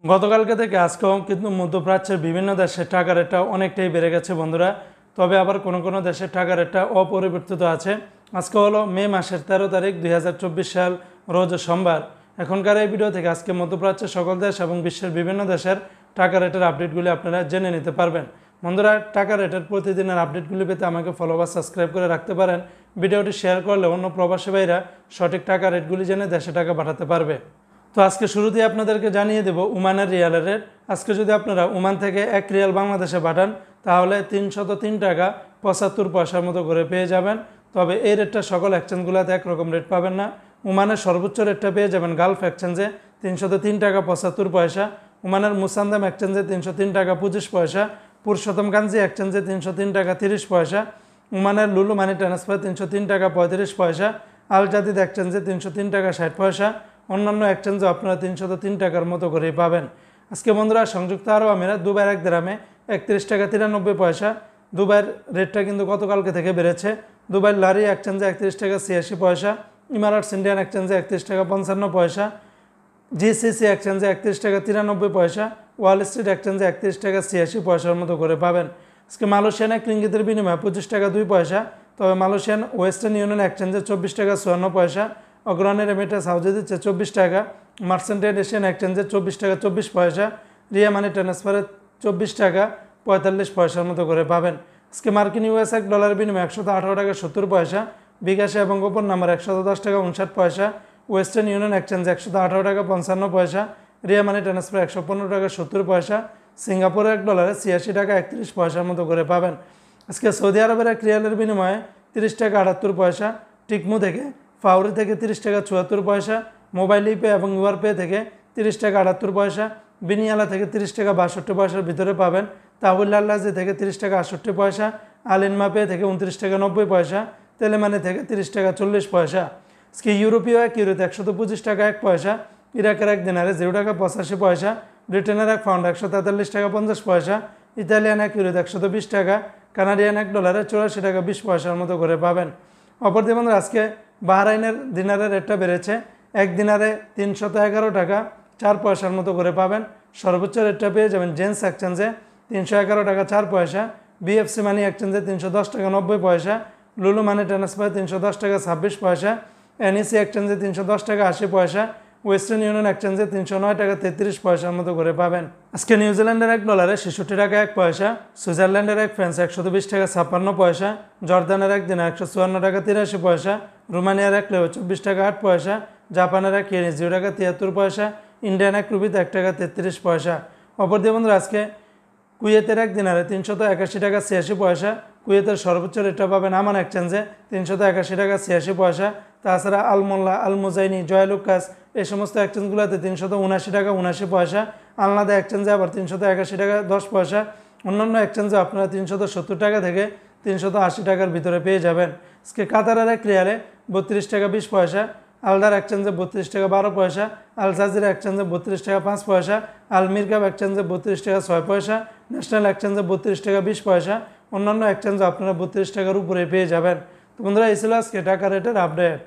গতকালকে থেকে আজকেও কিন্তু মধ্যপ্রাচ্যের বিভিন্ন দেশের টাকা রেটটা অনেকটাই বেড়ে গেছে বন্ধুরা। তবে আবার কোনো দেশের টাকা রেটটা অপরিবর্তিত আছে। আজকে হলো মে মাসের 13 তারিখ 2024 সাল, রোজ সোমবার। এখনকার এই ভিডিও থেকে আজকে মধ্যপ্রাচ্যের সকল দেশ এবং বিশ্বের বিভিন্ন দেশের টাকা রেটের আপডেটগুলি আপনারা জেনে নিতে পারবেন। বন্ধুরা, টাকা রেটের প্রতিদিনের আপডেটগুলি পেতে আমাকে ফলো বা সাবস্ক্রাইব করে রাখতে পারেন। ভিডিওটি শেয়ার করলে অন্য প্রবাসী ভাইরা সঠিক টাকা রেটগুলি জেনে দেশে টাকা পাঠাতে পারবে। তো আজকে শুরুতেই আপনাদেরকে জানিয়ে দেব ওমানের রিয়ালের রেট। আজকে যদি আপনারা ওমান থেকে 1 রিয়াল বাংলাদেশে পাঠান তাহলে 303 টাকা 75 পয়সার মতো করে পেয়ে যাবেন। তবে এই রেটটা সকল এক্সচেঞ্জগুলোতে একরকম রেট পাবেন না। ওমানের সর্বোচ্চ রেটটা পেয়ে যাবেন গালফ এক্সচেঞ্জে 303 টাকা 75 পয়সা, ওমানের মুসান্দাম এক্সচেঞ্জে 303 টাকা 25 পয়সা, পুরুষোত্তমগঞ্জ এক্সচেঞ্জে 303 টাকা 30 পয়সা, ওমানের লুলু মানি ট্রান্সফার 303 টাকা 35 পয়সা, আল জাদিদ এক্সচেঞ্জে 303 টাকা 60 পয়সা, অন্যান্য এক্সচেঞ্জে আপনারা 303 টাকার মতো করেই পাবেন। আজকে বন্ধুরা, সংযুক্ত আরব আমিরাত দুবাইয়ের 1 দিরহামে 31 টাকা 93 পয়সা। দুবাইয়ের রেটটা কিন্তু গতকালকে থেকে বেড়েছে। দুবাইয়ের লারি এক্সচেঞ্জে 31 টাকা 86 পয়সা, ইমারাটস ইন্ডিয়ান এক্সচেঞ্জে 31 টাকা 55 পয়সা, জিসিসি এক্সচেঞ্জে 31 টাকা 93 পয়সা, ওয়াল স্ট্রিট এক্সচেঞ্জে 31 টাকা 86 পয়সার মতো করে পাবেন। আজকে মালয়েশিয়ান এক রিঙ্গিতের বিনিময়ে 25 টাকা 2 পয়সা। তবে মালয়েশিয়ান ওয়েস্টার্ন ইউনিয়ন এক্সচেঞ্জে 24 টাকা 54 পয়সা, অগ্রণী রেমিটেন্স হাউজে দিচ্ছে 24 টাকা, মার্চেন্টাইল এশিয়ান এক্সচেঞ্জে 24 টাকা 24 পয়সা, রিয়া মানি ট্রান্সফারে 24 টাকা 45 পয়সার মতো করে পাবেন। আজকে মার্কিন ইউএস এক ডলার বিনিময়ে 118 টাকা 70 পয়সা, বিকাশে এবং গোপন নাম্বার 110 টাকা 59 পয়সা, ওয়েস্টার্ন ইউনিয়ন এক্সচেঞ্জে 118 টাকা 55 পয়সা, রিয়া মানি ট্রান্সফার 115 টাকা 70 পয়সা, সিঙ্গাপুরের 1 ডলারে 86 টাকা 31 পয়সার মতো করে পাবেন। আজকে সৌদি আরবের 1 রিয়ালের বিনিময়ে 30 টাকা 78 পয়সা, টিকমু থেকে ফাউরি থেকে 30 টাকা 74 পয়সা, মোবাইল ইপে এবং ইউআর পে থেকে 30 টাকা 78 পয়সা, বিনিয়ালা থেকে 30 টাকা 62 পয়সার ভিতরে পাবেন, তাহুল্লাজি থেকে 30 টাকা 68 পয়সা, আলিনমা পে থেকে 29 টাকা 90 পয়সা, তেলেমানি থেকে 30 টাকা 40 পয়সা। আজকে ইউরোপীয় 1 ইউরোতে 125 টাকা 1 পয়সা, ইরাকের 1 দিনারে 0 টাকা 85 পয়সা, ব্রিটেনের 1 পাউন্ড 143 টাকা 50 পয়সা, ইতালিয়ান 1 ইউরোতে 120 টাকা, কানাডিয়ান 1 ডলারে 84 টাকা 20 পয়সার মতো করে পাবেন। অপরদিকে বন্ধুরা, আজকে বাহরাইনের দিনারের রেটটা বেড়েছে। 1 দিনারে 311 টাকা 4 পয়সার মতো করে পাবেন। সর্বোচ্চ রেটটা পেয়ে যাবেন জেন্স এক্সচেঞ্জে 311 টাকা 4 পয়সা, বিএফসি মানি এক্সচেঞ্জে 310 টাকা 90 পয়সা, লুলু মানি ট্রান্সফার 310 টাকা 26 পয়সা, এনইসি এক্সচেঞ্জে 310 টাকা 80 পয়সা, ওয়েস্টার্ন ইউনিয়ন এক্সচেঞ্জে 309 টাকা 33 পয়সার মতো করে পাবেন। আজকে নিউজিল্যান্ডের 1 ডলারে 66 টাকা 1 পয়সা, সুইজারল্যান্ডের 1 ফ্রান্স 120 টাকা 56 পয়সা, জর্দানের 1 দিনার 154 টাকা 83 পয়সা, রোমানিয়ার 1 লেও 24 টাকা 8 পয়সা, জাপানের 1 ইয়েন 0 টাকা 73 পয়সা, ইন্ডিয়ান 1 রুপিতে 1 টাকা 33 পয়সা। অপরদিকে বন্ধুরা, আজকে কুয়েতের 1 দিনারে 381 টাকা 86 পয়সা, কুয়েতের সর্বোচ্চ রেটটা পাবেন আমান এক্সচেঞ্জে 381 টাকা 86 পয়সা। তাছাড়া আলমোল্লা, আল মুজাইনি, জয়লুকাস এই সমস্ত এক্সচেঞ্জগুলোতে 379 টাকা 79 পয়সা, আলনাদা এক্সচেঞ্জে আবার 381 টাকা 10 পয়সা, অন্যান্য এক্সচেঞ্জে আপনারা 370 টাকা থেকে 380 টাকার ভিতরে পেয়ে যাবেন। আজকে কাতারের 1 রিয়ালে 32 টাকা 20 পয়সা, আলদার এক্সচেঞ্জে 32 টাকা 12 পয়সা, আল জাজিরা এক্সচেঞ্জে 32 টাকা 5 পয়সা, আল মিরকাব এক্সচেঞ্জে 32 টাকা 6 পয়সা, ন্যাশনাল এক্সচেঞ্জে 32 টাকা 20 পয়সা, অন্যান্য এক্সচেঞ্জে আপনারা 32 টাকার উপরে পেয়ে যাবেন। তো বন্ধুরা, এই ছিল আজকে টাকা রেটের আপডেট।